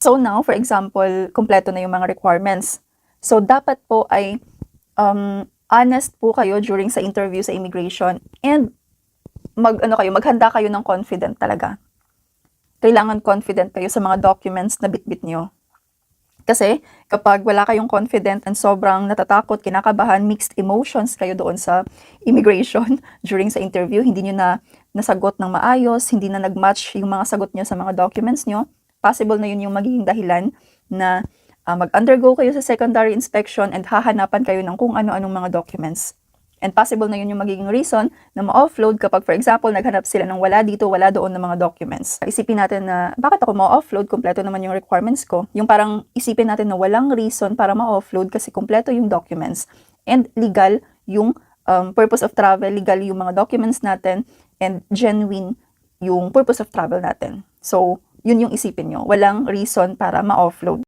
So now, for example, kumpleto na yung mga requirements. So dapat po ay honest po kayo during sa interview sa immigration and maghanda kayo ng confident talaga. Kailangan confident kayo sa mga documents na bitbit nyo. Kasi kapag wala kayong confident and sobrang natatakot, kinakabahan, mixed emotions kayo doon sa immigration during sa interview, hindi nyo na nasagot ng maayos, hindi na nag-match yung mga sagot nyo sa mga documents nyo, possible na yun yung magiging dahilan na mag-undergo kayo sa secondary inspection and hahanapan kayo ng kung ano-anong mga documents. And possible na yun yung magiging reason na ma-offload kapag, for example, naghanap sila ng wala dito, wala doon ng mga documents. Isipin natin na, bakit ako ma-offload? Kumpleto naman yung requirements ko. Yung parang isipin natin na walang reason para ma-offload kasi kumpleto yung documents. And legal yung purpose of travel, legal yung mga documents natin, and genuine yung purpose of travel natin. So, yun yung isipin nyo. Walang reason para ma-offload.